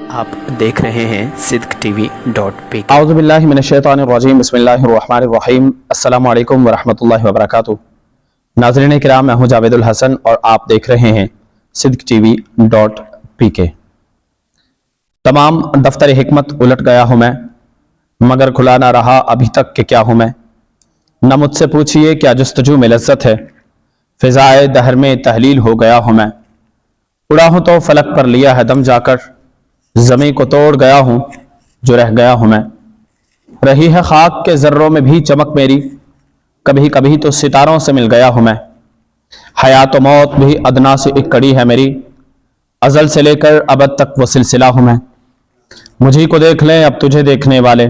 आप देख रहे हैं sidqtv.pk। आऊज़ु बिल्लाहि मिनश्शैतानिर्रजीम, बिस्मिल्लाहिर्रहमानिर्रहीम। अस्सलामु अलैकुम वरहमतुल्लाहि वबरकातुहू। नाज़रीन किराम, मैं हूं जावेदुल हसन और आप देख रहे हैं sidqtv.pk। तमाम दफ्तर हिकमत उलट गया हूं मैं, मगर खुला ना रहा अभी तक कि क्या हूं मैं। न मुझसे पूछिए क्या जुस्तजू में लज्जत है, फिजाए दहर में तहलील हो गया हूं मैं। उड़ा हूं तो फलक पर लिया है दम जाकर, ज़मीं को तोड़ गया हूं जो रह गया हूं मैं। रही है खाक के ज़र्रों में भी चमक मेरी, कभी कभी तो सितारों से मिल गया हूं मैं। हयात व मौत भी अदना से एक कड़ी है मेरी, अज़ल से लेकर अबद तक वो सिलसिला हूं मैं। मुझी को देख लें अब तुझे देखने वाले,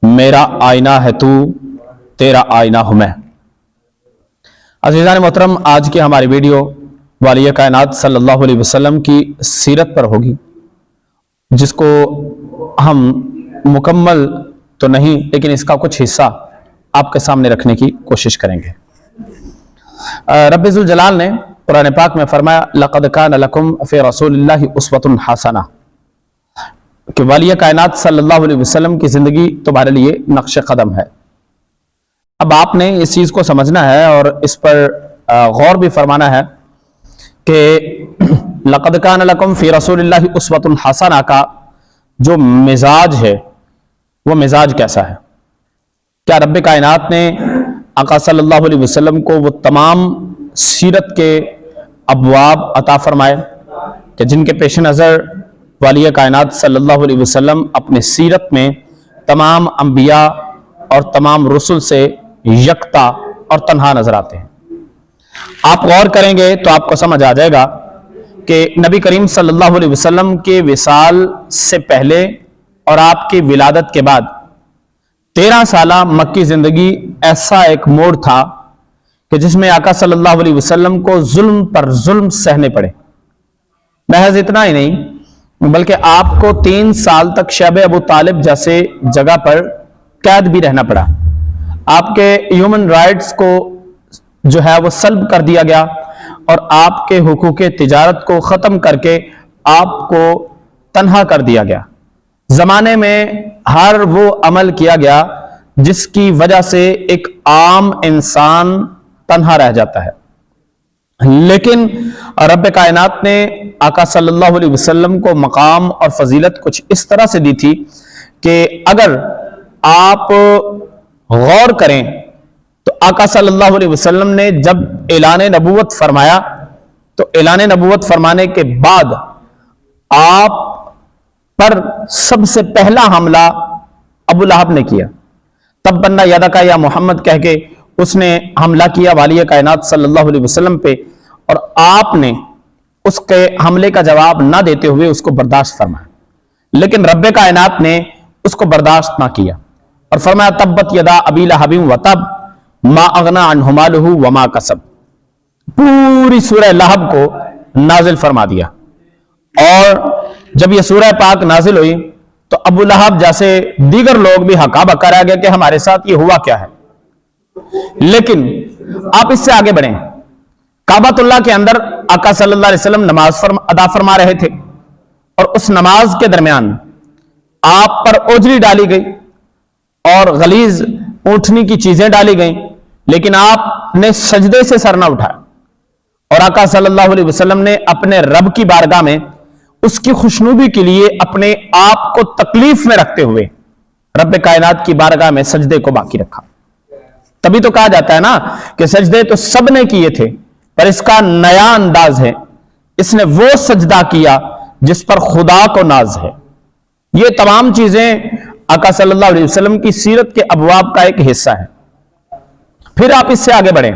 मेरा आईना है तू, तेरा आईना हूं मैं। अज़ीज़ान मोहतरम, आज की हमारी वीडियो वालिय कायनात सल्लल्लाहु अलैहि वसल्लम की सीरत पर होगी, जिसको हम मुकम्मल तो नहीं लेकिन इसका कुछ हिस्सा आपके सामने रखने की कोशिश करेंगे। रब्बुल जलाल ने कुरान पाक में फरमाया, लक़द कान लकुम फ़ी रसूलिल्लाहि उस्वतुन हसना, कि वालिय कायनात सल्लल्लाहु अलैहि वसल्लम की जिंदगी तुम्हारे लिए नक्श कदम है। अब आपने इस चीज को समझना है और इस पर गौर भी फरमाना है कि लक़द कान लकुम फ़ी रसूलिल्लाहि उस्वतुन हसना का जो मिजाज है वो मिजाज कैसा है। क्या रब्बे कायनात ने आका सल्लल्लाहु अलैहि वसल्लम को वो तमाम सीरत के अबवाब अता फरमाए कि जिनके पेश नज़र वालिय कायनात सल्लल्लाहु अलैहि वसल्लम अपने सीरत में तमाम अंबिया और तमाम रसूल से यकता और तन्हा नजर आते हैं। आप गौर करेंगे तो आपको समझ आ जाएगा कि नबी करीम सल्लल्लाहु अलैहि वसल्लम के विसाल से पहले और आपकी विलादत के बाद 13 साला मक्की जिंदगी ऐसा एक मोड़ था कि जिसमें आका सल्लल्लाहु अलैहि वसल्लम को जुल्म पर जुल्म सहने पड़े। महज इतना ही नहीं बल्कि आपको 3 साल तक शब अबू तालिब जैसे जगह पर कैद भी रहना पड़ा। आपके ह्यूमन राइट्स को जो है वो सल्ब कर दिया गया और आपके हुकूके तिजारत को खत्म करके आपको तन्हा कर दिया गया। जमाने में हर वो अमल किया गया जिसकी वजह से एक आम इंसान तन्हा रह जाता है, लेकिन रब्बे कायनात ने आका सल्लल्लाहु अलैहि वसल्लम को मकाम और फजीलत कुछ इस तरह से दी थी कि अगर आप गौर करें तो आका सल्लल्लाहु अलैहि वसल्लम ने जब ऐलान नबूवत फरमाया तो ऐलान नबूवत फरमाने के बाद आप पर सबसे पहला हमला अबू लहब ने किया। तब बन्ना यादा का या मोहम्मद कह के उसने हमला किया वालिय कायनात सल्लल्लाहु अलैहि वसल्लम पे, और आपने उसके हमले का जवाब ना देते हुए उसको बर्दाश्त फरमाया। लेकिन रब्बे कायनात ने उसको बर्दाश्त ना किया और फरमाया, तब्बत यदा अबी लहबिन व तब मा अगना अन्हु मालुहु व मा कसब। पूरी सूरह लहब को नाजिल फरमा दिया। और जब यह सूरह पाक नाजिल हुई तो अबू लहब जैसे दीगर लोग भी हका बका रह गए कि हमारे साथ ये हुआ क्या है। लेकिन आप इससे आगे बढ़ें, काबतुल्लाह के अंदर आका सल्लल्लाहु अलैहि वसल्लम नमाज अदा फरमा रहे थे और उस नमाज के दरमियान आप पर ओजरी डाली गई और गलीज ऊंटनी की चीजें डाली गई, लेकिन आपने सजदे से सर ना उठाया और आका सल्लल्लाहु अलैहि वसल्लम ने अपने रब की बारगाह में उसकी खुशनुदी के लिए अपने आप को तकलीफ में रखते हुए रब कायनात की बारगाह में सजदे को बाकी रखा। तभी तो कहा जाता है ना कि सजदे तो सबने किए थे पर इसका नया अंदाज है, इसने वो सजदा किया जिस पर खुदा को नाज है। ये तमाम चीजें आका सल्लल्लाहु अलैहि वसल्लम की सीरत के अबवाब का एक हिस्सा है। फिर आप इससे आगे बढ़ें,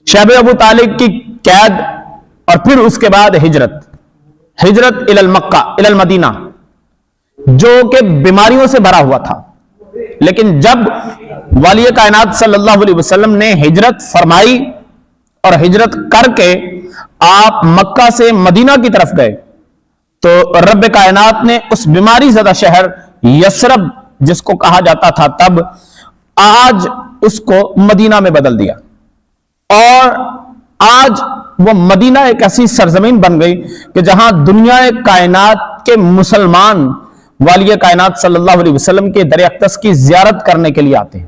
शब अबू तालिब की कैद और फिर उसके बाद हिजरत इलल मक्का इलल मदीना, जो कि बीमारियों से भरा हुआ था। लेकिन जब वालिय कायनात सल्लल्लाहु अलैहि वसल्लम ने हिजरत फरमाई और हिजरत करके आप मक्का से मदीना की तरफ गए तो रब्बे कायनात ने उस बीमारी ज़दा शहर यसरब जिसको कहा जाता था तब, आज उसको मदीना में बदल दिया और आज وہ مدینہ ایک ایسی سرزمین بن گئی کہ جہاں دنیا کائنات کے مسلمان والی کائنات صلی اللہ علیہ وسلم کے در اقدس کی زیارت کرنے کے لیے آتے ہیں.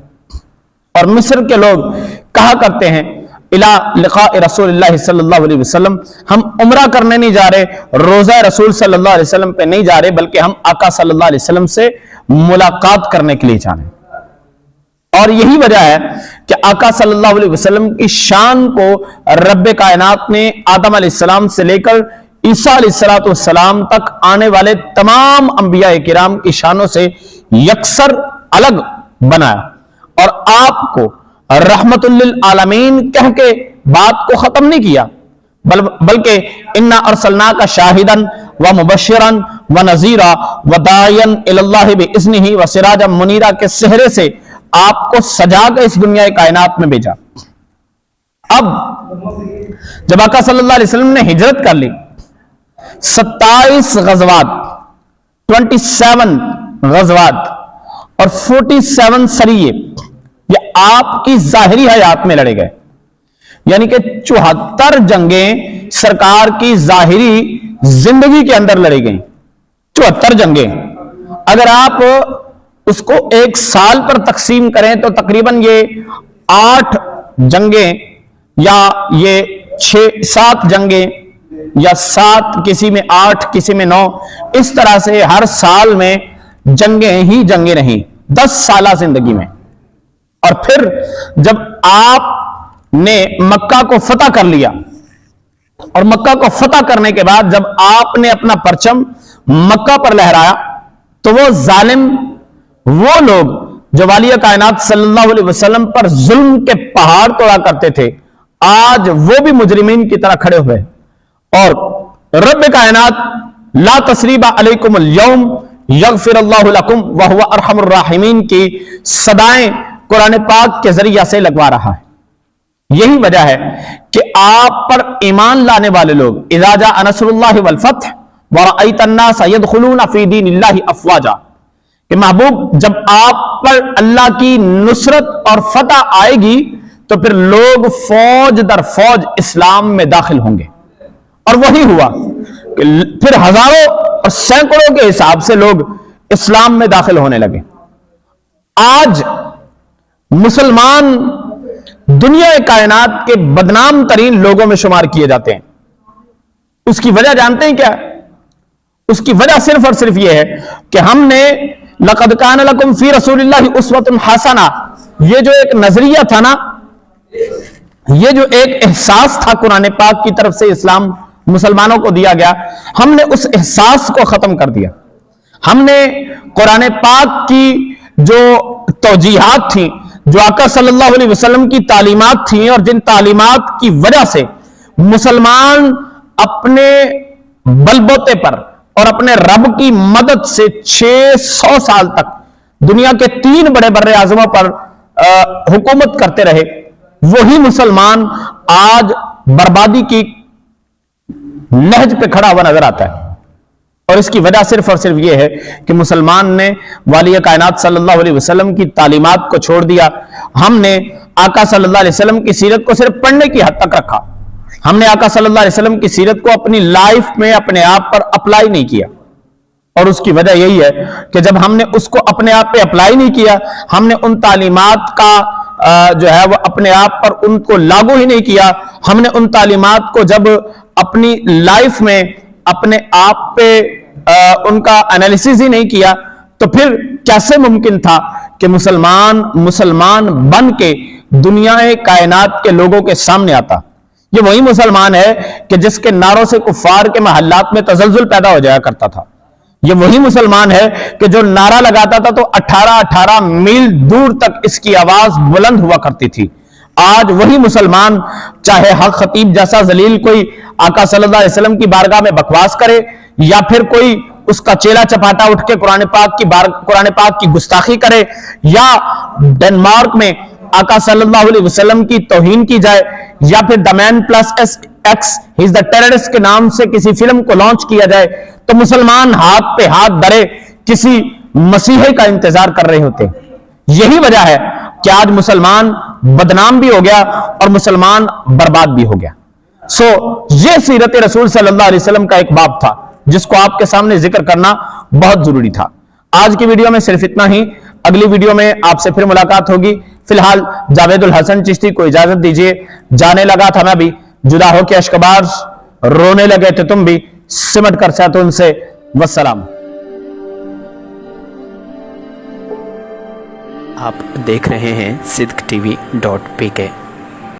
اور مصر کے لوگ کہا کرتے ہیں الی لقاء رسول اللہ صلی اللہ علیہ وسلم، ہم عمرہ کرنے نہیں جا رہے، روزہ رسول صلی اللہ علیہ وسلم پہ نہیں جا رہے، بلکہ ہم آقا صلی اللہ علیہ وسلم سے ملاقات کرنے کے لیے جا رہے ہیں. اور یہی وجہ ہے کہ آقا صلی اللہ علیہ وسلم کی شان کو رب کائنات نے آدم علیہ السلام سے لے کر عیسیٰ علیہ السلام تک آنے والے تمام انبیاء کرام کی شانوں سے یکسر الگ بنایا، اور آپ کو رحمت للعالمین کہہ کے بات کو ختم نہیں کیا، بلکہ انا ارسلناک شاہدا ومبشرا ونذیرا وداعیا الی اللہ باذنہ وسراجا منیرا کے صحرے سے آپ کو سجا کے اس دنیا کائنات میں بھیجا. اب جب آقا صلی اللہ علیہ وسلم نے ہجرت کر لی، 27 غزوات، 27 غزوات اور 47 سریے یہ آپ کی ظاہری حیات میں لڑے گئے، یعنی کہ 74 جنگیں سرکار کی ظاہری زندگی کے اندر لڑی گئیں. 74 جنگیں اگر آپ اس کو ایک سال پر تقسیم کریں تو تقریباً یہ 8 جنگیں یا یہ 6-7 جنگیں یا 7، کسی میں 8 کسی میں 9، اس طرح سے ہر سال میں جنگیں ہی جنگیں رہیں 10 سالہ زندگی میں. اور پھر جب آپ نے مکہ کو فتح کر لیا، اور مکہ کو فتح کرنے کے بعد جب آپ نے اپنا پرچم مکہ پر لہرایا تو وہ ظالم، وہ لوگ جو والی کائنات صلی اللہ علیہ وسلم پر ظلم کے پہاڑ توڑا کرتے تھے، آج وہ بھی مجرمین کی طرح کھڑے ہوئے. اور رب کائنات لا تثریب علیکم اليوم یغفر اللہ لکم وہو ارحم الراحمین کی صدائیں قرآن پاک کے ذریعہ سے لگوا رہا ہے. یہی وجہ ہے کہ آپ پر ایمان لانے والے لوگ اذا جاء نصر اللہ والفتح ورأیت الناس يدخلون فی دین اللہ افواجا، کہ محبوب جب آپ پر اللہ کی نصرت اور فتح آئے گی تو پھر لوگ فوج در فوج اسلام میں داخل ہوں گے. اور وہی ہوا کہ پھر ہزاروں اور سینکڑوں کے حساب سے لوگ اسلام میں داخل ہونے لگے. آج مسلمان دنیا کائنات کے بدنام ترین لوگوں میں شمار کیے جاتے ہیں. اس کی وجہ جانتے ہیں کیا؟ اس کی وجہ صرف اور صرف یہ ہے کہ ہم نے لقد کان لکم فی رسول اللہ اسوۃ حسنہ، یہ جو ایک نظریہ تھا نا، یہ جو ایک احساس تھا قرآن پاک کی طرف سے اسلام مسلمانوں کو دیا گیا، ہم نے اس احساس کو ختم کر دیا. ہم نے قرآن پاک کی جو توجیہات تھیں، جو آقا صلی اللہ علیہ وسلم کی تعلیمات تھیں، اور جن تعلیمات کی وجہ سے مسلمان اپنے بلبوتے پر اور اپنے رب کی مدد سے 600 سال تک دنیا کے 3 بڑے بر اعظموں پر حکومت کرتے رہے، وہی مسلمان آج بربادی کی نہج پہ کھڑا ہوا نظر آتا ہے. اور اس کی وجہ صرف اور صرف یہ ہے کہ مسلمان نے والی کائنات صلی اللہ علیہ وسلم کی تعلیمات کو چھوڑ دیا. ہم نے آقا صلی اللہ علیہ وسلم کی سیرت کو صرف پڑھنے کی حد تک رکھا. ہم نے آقا صلی اللہ علیہ وسلم کی سیرت کو اپنی لائف میں اپنے آپ پر اپلائی نہیں کیا. اور اس کی وجہ یہی ہے کہ جب ہم نے اس کو اپنے آپ پہ اپلائی نہیں کیا، ہم نے ان تعلیمات کا جو ہے وہ اپنے آپ پر ان کو لاگو ہی نہیں کیا، ہم نے ان تعلیمات کو جب اپنی لائف میں اپنے آپ پہ ان کا انالیسس ہی نہیں کیا، تو پھر کیسے ممکن تھا کہ مسلمان بن کے دنیا کائنات کے لوگوں کے سامنے آتا؟ یہ وہی مسلمان ہے کہ جس کے نعروں سے کفار کے محلات میں تزلزل پیدا ہو جایا کرتا تھا. یہ وہی مسلمان ہے کہ جو نعرہ لگاتا تھا تو 18 میل دور تک اس کی آواز بلند ہوا کرتی تھی. آج وہی مسلمان چاہے حق خطیب جیسا ذلیل کوئی آقا صلی اللہ علیہ وسلم کی بارگاہ میں بکواس کرے، یا پھر کوئی اس کا چیلا چپاٹا اٹھ کے قرآن پاک کی گستاخی کرے، یا ڈنمارک میں آقا صلی اللہ علیہ وسلم کی توہین کی جائے، یا پھر the man plus X he is the terrorist کے نام سے کسی فلم کو لانچ کیا جائے، تو مسلمان ہاتھ پہ ہاتھ دھرے کسی مسیحی کا انتظار کر رہے ہوتے. یہی وجہ ہے کہ آج مسلمان بدنام بھی ہو گیا اور مسلمان برباد بھی ہو گیا. सो ये सीरत रसूल सल्लल्लाहु अलैहि वसल्लम का एक बाब था जिसको आपके सामने जिक्र करना बहुत जरूरी था। आज की वीडियो में सिर्फ इतना ही, अगली वीडियो में आपसे फिर मुलाकात होगी। फिलहाल जावेदुल हसन चिश्ती को इजाजत दीजिए। जाने लगा था मैं भी, जुदा हो के अश्कबार रोने लगे थे तुम भी, सिमट कर सहतो उनसे, वस्सलाम। आप देख रहे हैं सिद्क TV.pk।